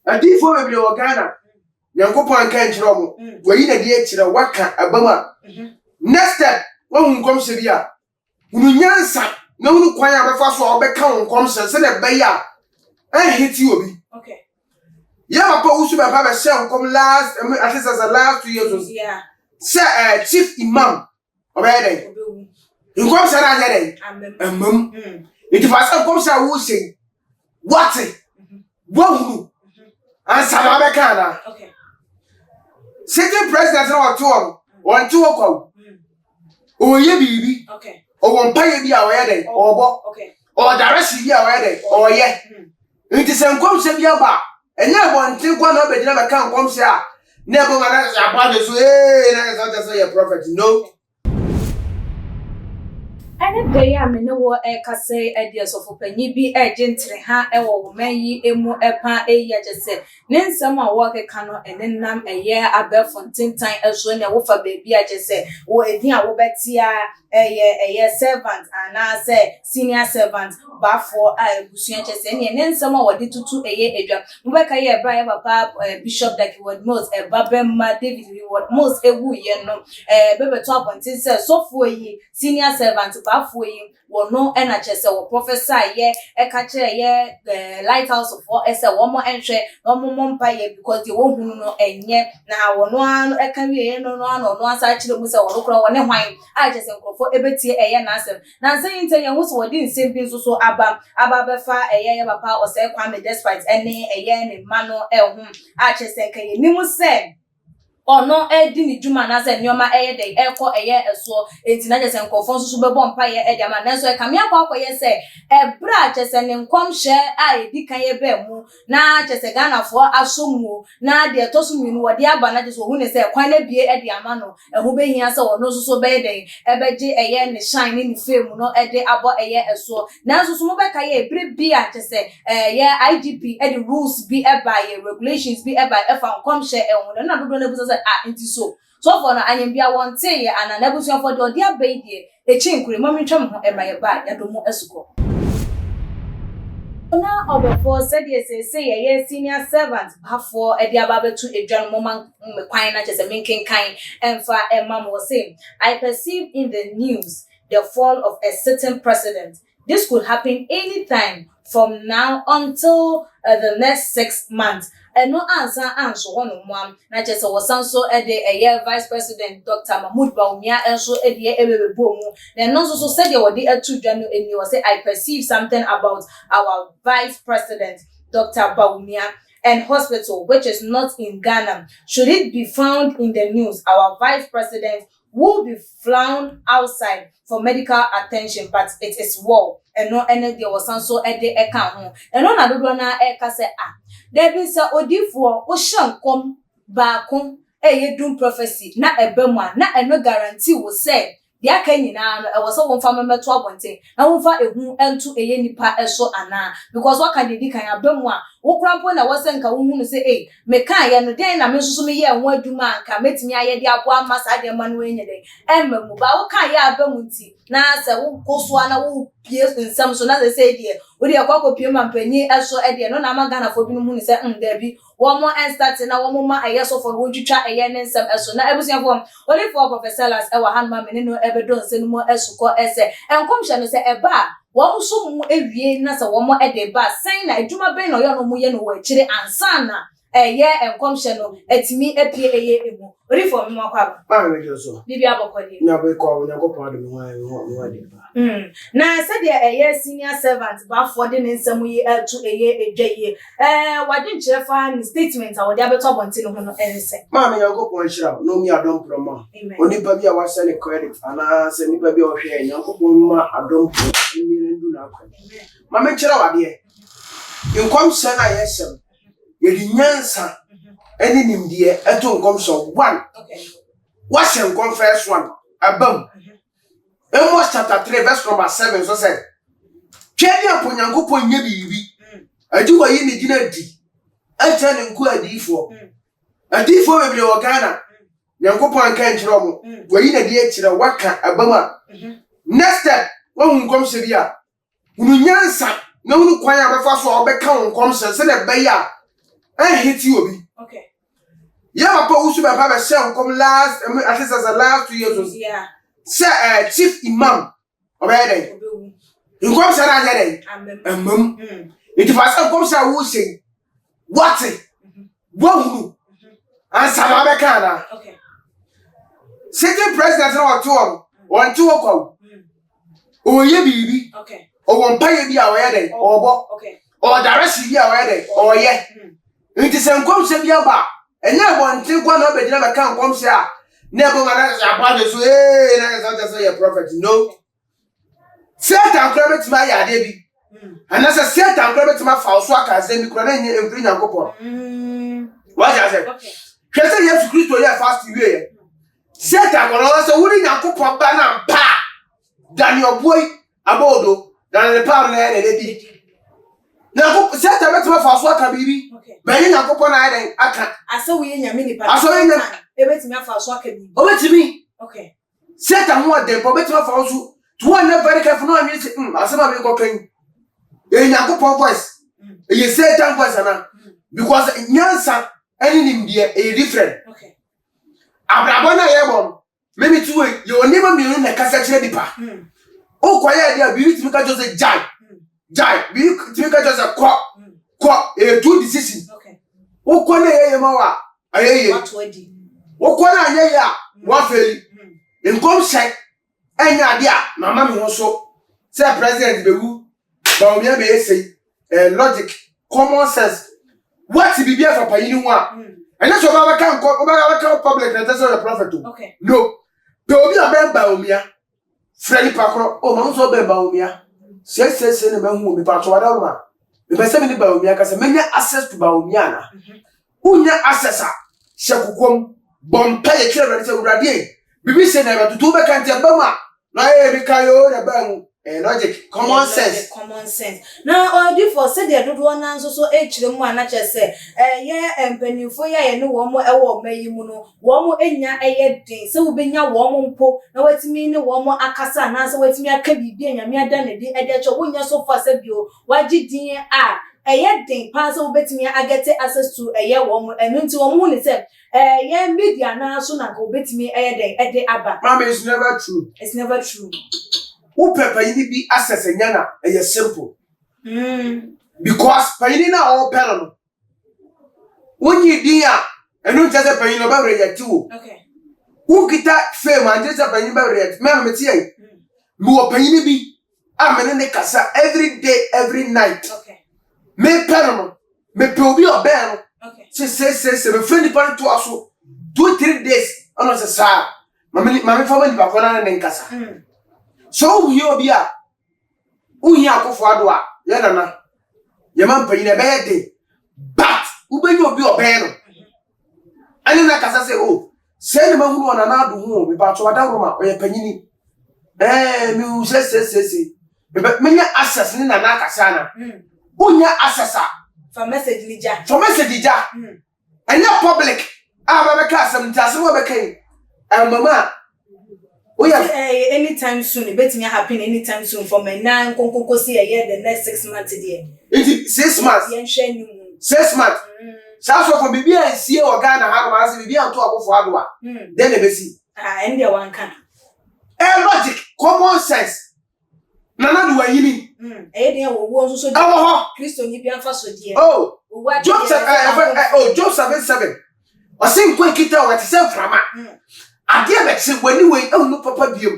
Adifo bebre wo Ghana. Nyankopon kan kyerɛ mo. Wayi na die kyerɛ waka abama. Next step, when come Sevilla. Unyansa, no kwan abefa so obeka come se na beya. Hit you. Okay. Yeah, papa usu baba be share come last at least as the last 2 years. Yeah. Say chief imam obey. You come say na dey. Amam. It was come say wo say. What? Wo answer na beka na. Okay. Sitting president na on two ko. Oye bibi. Okay. O won paye bi a oye dey. Obo. Okay. O daresi bi a oye dey. Oye. Nti se nkom se bi aba. Enya bontin kwa na obedina be kan nkom se a. Na ebo ma na aba de so na so your prophet. No. Ene dey am ne wo kase ideas of opanyi bi gentle ha e wo manyi emu epa eya jese ne nsam a wo keka no ene nam eye abefontin tan eso ne wo fa baabi a jese wo edin a wo betia eye servant ana say senior servant Baffour a ebusuan jese ne nsam a wo de tutu eye edwa wo beka ye bra ye papa bishop that word most babemma David word most ewu ye no bebe to appointed say so for yi senior servant Baffour yi wono ena chese wo professor ye eka kire ye lighthouse for ese wo mo enhwe no mo mpa ye because the wo hunu no enye na wono anu eka wie ye no no asa kire mu se wo kro wone hwan a chese nkrofo ebetie eye na asem na nse yinte ye hu so wodi nsem bi so aba befa eye papa o se kwame despite ene eye ne mano ehum a chese nka ye nimu se ono edi ni juma na se nyoma eye dey ekọ eye eso enti na jese nkofo so bebo mpa ye edi ama na so e kamia kwa ye se ebra jese ne nkomhye a edi kan ye ba mu na jese Ghana fo asomu na de tosu nu wode aba na jese ohune se kwan na bie edi ama no ehu behia se wono so be dey ebeje eye ne shine ni fame no edi abo eye eso na so mo be ka ye ebre bia jese ye IGP edi rules bi eba ye regulations bi eba efa nkomhye ehun na dodo na bu inti so for na anyambia wonte ye ana na busuan for de odi abai die echi nkure mami twam ho emaye ba yadomo asuko na Baffour said yes say ye senior servant Baffour edi ababetu edwan moma kwan na chese menken kan emfa emam was saying I perceive in the news the fall of a certain president. This could happen anytime from now until the next 6 months. And no answer one na chese wasanso ede eye vice president Dr. Mahmoud Bawumia enso ede ebebomu then no so said you dey atu dwanu eni was say I perceive something about our vice president Dr. Bawumia and hospital which is not in Ghana. Should it be found in the news, our vice president will be flown outside for medical attention, but it is well. And no any there was also a day account. And no na do na eka say there be say odifo o shankom baako ye dum prophecy na ebema na eno guarantee wo say dia aka nyina no e wo so wonfa memeto abonten na wonfa ehu entu eye nipa eso ana because waka dey di kan abemu a wo krampo na wo se nka wo hunu say me kan ye no den na me susu me ye ho aduma anka metimi aye de abo ama sa de ma no enye den emmemu ba wo kan ye abemu nti na se wo koso na wo pie nsam so na se say de wo de akwa pie mampanyi eso e de no na magana fo bi no hunu say da bi wo mo start na wo mo ma aye so for wo twitwa eye ne nsam eso na ebusia fo only for professor las e wa hanma me no ebedon se no mo esuko ese enkomhye no se eba wo so mu ewie na se wo mo ede ba sen na adwuma ben no yo no mu ye no wa kire ansa na eye enkomhye no etimi epie eye emu ori for me makwa ba me jo so bibi abokodi na be ko nya ko pa de me ho de ba na se de eye senior servant Baffour de nsam yi atu eye edwaye wade nkire fa ni statement a wode abeto abonte no ho no ense ma me nya ko pon hira no mi adom promo onipa bi a wa send credit ana se nipa bi o hwe nya ko pon ma adom ni ndu na akwa ma me kire wade nkom se na yesem ye di nyansa eni nimdie eto nkom so 1 what's your first one abam Amos chapter 3 verse number 7 so said Twedi aponyankopon nye bibi adi wo yi ni gina di acha ne nku adifo adifo bebre wo Ghana nyankopon kan kire mo wo yi na di akire waka abama next step wo nkom se bia unu nyansa na unu kwan abefa so obeka nkom se na be ya hit you obi. Okay. Yeah, papa who should have a shell come last, at least as the last 2 years. Yeah. Sir, chief imam. Obey. You come say it was a come say who say what it? Who? And Samabekana. Okay. Sitting president or two on 2 o'clock. Oh, ye baby. Okay. Or one pay be our wedding, or okay. Or the rest of your wedding, or yeah. It is some come say about. And now one thing one of it never can come say, never man about this way, and I don't say a prophet. No. Set and credit my baby. And as a set and credit my false workers, then you can bring a couple. What I said? Okay. Christian yes Christo ya fast way. Set and also wouldn't a couple banana pa than your boy abodo than the power and lady. Now set a better false worker baby. But in a couple night I can't. I saw we in your mini I saw in a false worker. Over to me. Okay. Set and what then for better false to one very careful no music. I saw my cooking. In a couple voice. You say time voice because Nyansa anything there is different. Okay. Abrabona yebon. Maybe 2 way you never be in a cassette dipa. Oh, quiet there, be to make just a jai. Jai, be to make just a quack, a 2 decision. Okay. Oh, Kwane Yamawa, I hear what wedding? Oh, Kwana ya, what fail. In come check, any idea, my mammy also. Say President Bewu, Baumia may say, logic, common sense. What to be here for Payinua? And that's what I can't call public and that's not a prophet. Okay. No. There will be a man Baumia. Freddy Packer, oh, Monso Baumia. Says in the man who be part of Adama. The Bessemini Baumia has a many access to Baumiana. Unya accessor, Shakukum, Bompay, Children, Radi. Bibi said never to do back and Bama. Now, Mikayo, the bang. Logic, common sense. Common sense. Now, do for said they do one answer so the one I just say, and penny for ya no one more a may you know, one more enya a day, so be ya warm po. Now, it's me no one more acasa, and answer what me I can be being a mere done a day, and that your winner so far said you, why did you a yet thing pass over to me? I get access to a year woman and into a moon itself. Yeah, media now soon I go bet me a day at the abba. Mamma, it's never true. It's never true. Who pepper you be access and yana a simple. Because Painina all penal. When you dear and not just a pain about it too. Okay. Who get that fame and just a pain about it? Mamma, more pain be. I'm in the casa every day, every night. Okay. Me penal, me probably a bell. Okay. She says, a friendly part to us 2-3 days. On a sa. Mammy, family, Baffour and Casa. So you be a Akufo Addo Yana Yaman Pay in a bad day. But who be you be a banner? And then I can say, oh, send them who on another home about to Adama or a penny. You say, but many assassin and Nakasana. Unya assassa for message Lija. For message Lija. And not public. I'm a cousin, Tasma became. And Mamma. Oh, yeah, anytime soon. It bet me happen anytime soon for my 9 Conco see a year the next 6 months a year. It is 6 months. 6 months. South for Bibi and see or Ghana have a Bibi and talk for Adwa. Then they see. And there one can. Logic, common sense. Nana do a yini. Also Christo Nibian Faso dear. Oh, Job 7:7. Or sing quick it out at the same frama. I dare make say when you wait, oh no, Papa Dio.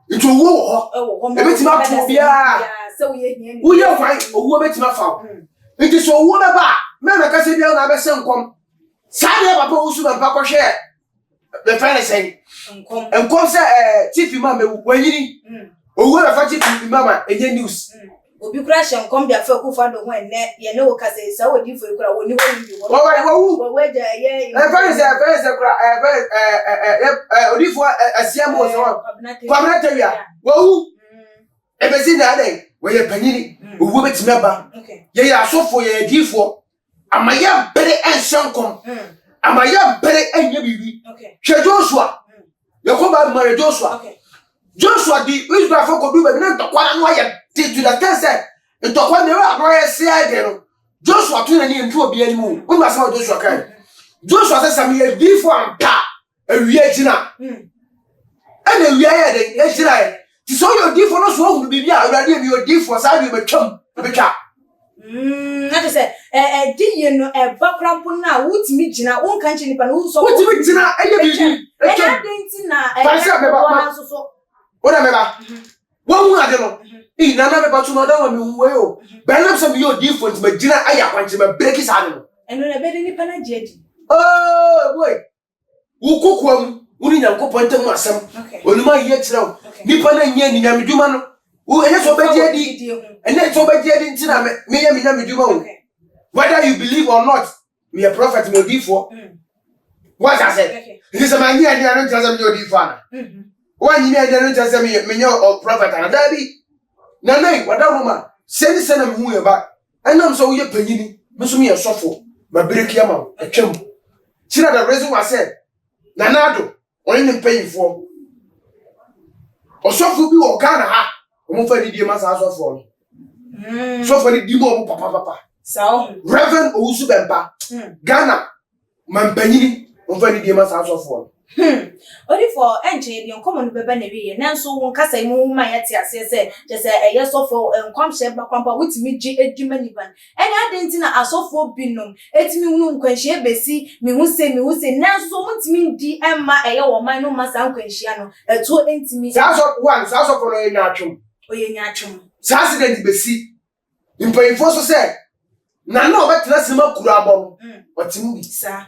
It will war. Oh, a bit not to be so we are fine, or who bet not found. It is so what about men I can say the other son come. Sadly, Papa also and Papa share. The friend is saying, and come say, Chief Mamma, when you need, or what a Chief Mamma, and your news. Obi crash and come there for Kufando when you know, because it's so different when you want where the yeah, so for your D4. Am I young better and Shankom? Am I young better and Yabi? Okay. Joshua. You come back, Mary Joshua. Okay. Joshua, the Israel for could do, but not the one why did to the test and talk when they were going to say, Joshua to any into obi animu when was Joshua kai Joshua says some ye be for ampa a wiagina and a wiade ejina ti so your di for no so hu bibia awurade bi your di for sa bi betwam betwa na say di ye no e bakrampo na wutimi gina won kan chi nipa no so wutimi gina eye bibi e ka denti na e na so ona meba won ade no nana me batu no da wa me huwe o benam se me yo different ma gina aya kwanche ma break sa no eno na be nipa na jeedi oh boy wo kokoam woni nyankopon tam asem onuma ye kire nipa na nya ni nyamedwuma no wo ene so be jeedi ene so be jeedi ntina me ya me nyamedwuma o whether you believe or not me a prophet me odifo what I said it is a man here and I don't tell them you odifo ana one year I don't tell them me your prophet ana dabi na nay wada roma send send me hu ye ba enam so ye panyini me so me ye sofo ma break ya ma atwam kira the reason why said na Addo oni ne panyifo osofo bi wo Ghana ha o fa didie ma sa sofo no sofo ni di mo papa so Reverend Owusu Bempa Ghana man panyini o fa didie ma sa sofo Only for enche the common bebe na wiye nanso won kasa mu ma yete ase se je se eyesofo nkwamhye bakwampa witimi gi edwuma niban ene adenti na asofo binom etimi hunu nkwanhye besi mi hu se nanso mutimi di emma eye wo man no masa nkwanhye no eto entimi sa so for no enya atwom oyenya atwom sa accident besi impayfo so se na na obetra sima kuru abom otimi bi sa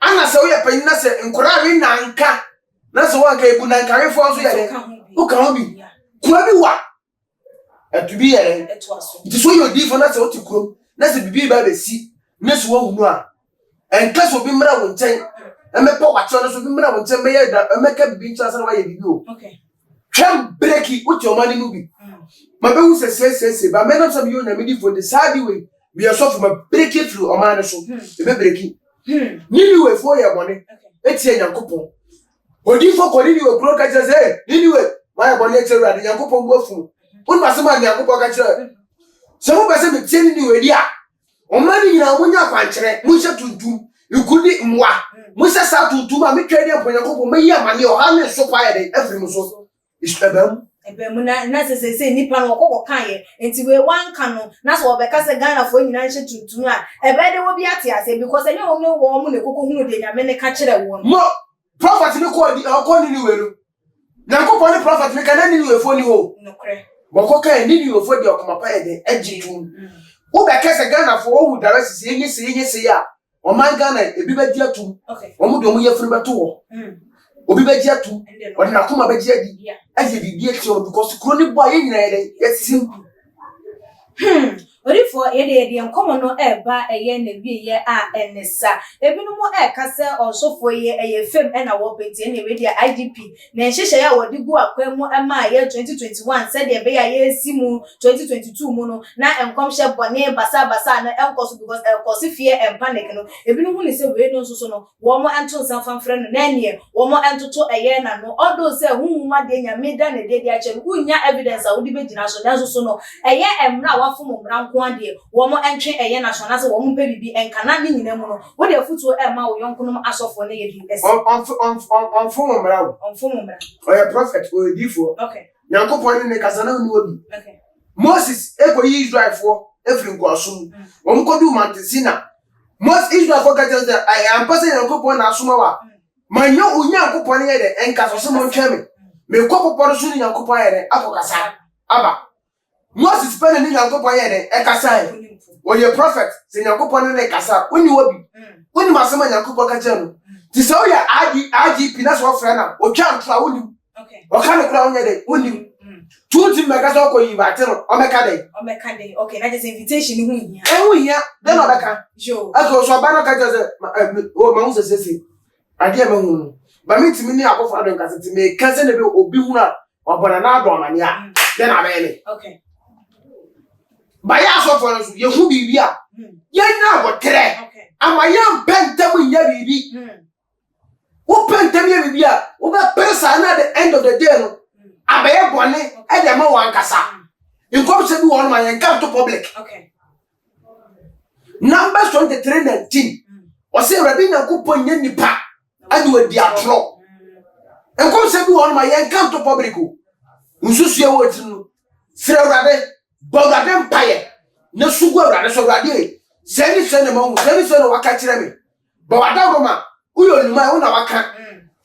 ana se wo ye panyin na se nkora we nanka na se wo aka ebu nanka refo so ye de wo ka ho bi kura bi wa etubi ye de eto aso nti so ye odi fo na se wo tikuro na se bibi ba besi na se wo hunu a enka so bi mra wo nchen emepo wacho na so bi mra wo nchen me ye da emeka bibi ncha se na wa ye bibi o okay twem breki uti o mani no bi ma be hu se ba me na so bi yo na me di fo de sadi we we are so for ma breki through o mani so e be breki Niniwe for ya bone etie nyankopon odifo ko niniwe kro ka kire se niniwe ma bone etie ade nyankopon go fu won ba se ma nyankopon ka kire se mo ba se me tie niniwe di a o ma ni nyina mo nya kwankere mo hye tuntum ikudi mwa mo se sa tuntum a me twede apon nyankopon me yi amane o ha me so pa ya de afri mo so istabam ebemu na se nipa no okoko kan ye enti we wan kan no na so obeka se Ghana fo nyina hye tuntun a ebe de wo bi ate ase because enye wo no wo mu ne koko hunu de nyame ne ka kire wo mo prophet ni ko ni we no nyankopon ni prophet ni kan ni we fo ni ho nokre boko kan ni we fo de okoma pa ye de agitu wo be ka se Ghana fo wo hu darasi se yenye se ya o man Ghana ebi ba di atum o mu de o mu ye firi beto wo obi ba di atum o de na kuma ba di adi aje bibi ekyo because chronic boy nyina ye yesim Orifo ye nkomo no eba eye na wiye a enesa ebinu mo kase osofo ye fem na wo penti na we dia IDP na nhehye ya wo digu akwa mu ema ye 2021 said ye be ya ye simu 2022 mu no na enkomhye bone basa na enkoso because enkoso fie panic no ebinu hu ni se we no nso no wo mo ento nsanfa mfre no na nie wo mo entoto eye na no odo se hunhuma de nya meda na de dia che unya evidence a wo di begina so na so no eye emra wafo mo mra ade wo mo entwe eye national se wo mo pe bibi enkana ni nyina mu no wo de futuo ma wo yonkonom asofo na ye bi ese on form mra o ya prophet o edifo okay nyankopon ne kasa na ni obi okay Moses yi Israel for every nkwasom wo mo kodu Mantesina Moses Israel for ka tell that I am person nyankopon na asoma wa manyo unyankopon ye de enkaso se mo ntwe me kokopon so ni nyankopon ye de akokasa aba Moses pen ni nyankopon ye de ekasa o ye prophet se nyankopon ne kasa oni wobi oni masema nyankopon ka tell ti se o ya IGP na so frɛ na o twa ntra oni okay o ka ne kura onye de oni tuti mega so ko yi ba te no o meka de okay na just invitation hu hia den o beka jo ako so ba no ka tell o ma hu se ade ma hu ba mi timi ni akofo adon ka se me ka se ne be obi hu na obona na adon mane a den abele okay Baya so for us, you who be here. You know what care. Am I young pentam in your baby? Who pentam your baby? Over person at the end of the day. I bear bonnet, and the more one cassa. You come to do on my encounter public. Okay. Numbers 23:19. Ɔsɛ Awurade Nyankopɔn nyɛ nipa ade wadi atoro. Enkom sɛ bi wɔ no ma yɛn kan to public o. Nsusue wɔ ti no. Frɛ Awurade, bɔ Awurade mpaeɛ. Na sugu Awurade so Awurade. Sɛ ni sɛ na ma hu, sɛ ni sɛ na waka kyerɛ me. Bɔ wadagoma, uyo luma wo na waka.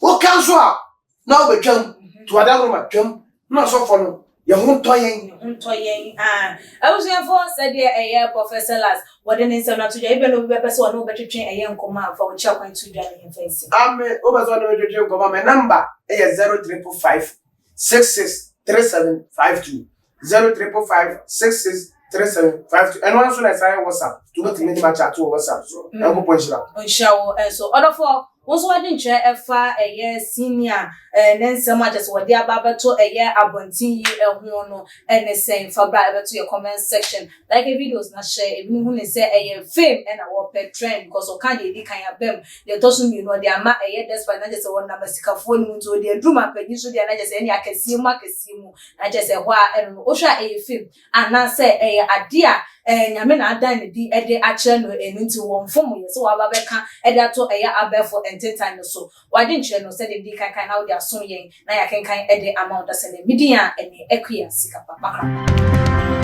Wo kan so a na wo betwam. To wadagoma twam. Na so fo no. Ye ho ntoyen. Abusuafo said ye Professor Las. What den nsem na to dwa ibe no be pese wo no betwetwen eye nkoma afa wo chia kwan to dwa ne fancy. Ame obazo na betwetwen nkoma me number e 0355 663752 0355 663752 and one so na say WhatsApp to go to me ma chat to WhatsApp so e go ponchira onshawo so other for wonso wadi nche efa eye senior nensem agese wadi ababeto eye abontin yi eho no ene sen fa bra ebeto your comment section like videos na share ebi hu ne say eye fame and our pet trend because o kan dey kan abem dey to so mi no dey ama eye despite na jese won na masikafo ni nto dey drum apagi so dey na jese ene akasi mu na jese ho a eno o hwa eye fame ana say eye ade a nyame na adan ne di ede a kire no enu nti won fom ye so wa ba beka ede ato eye abefo entertain so wadi nche no say dey di kan na wo aso yen na ya kenkan ede amount da se ne media ene equia sika papa.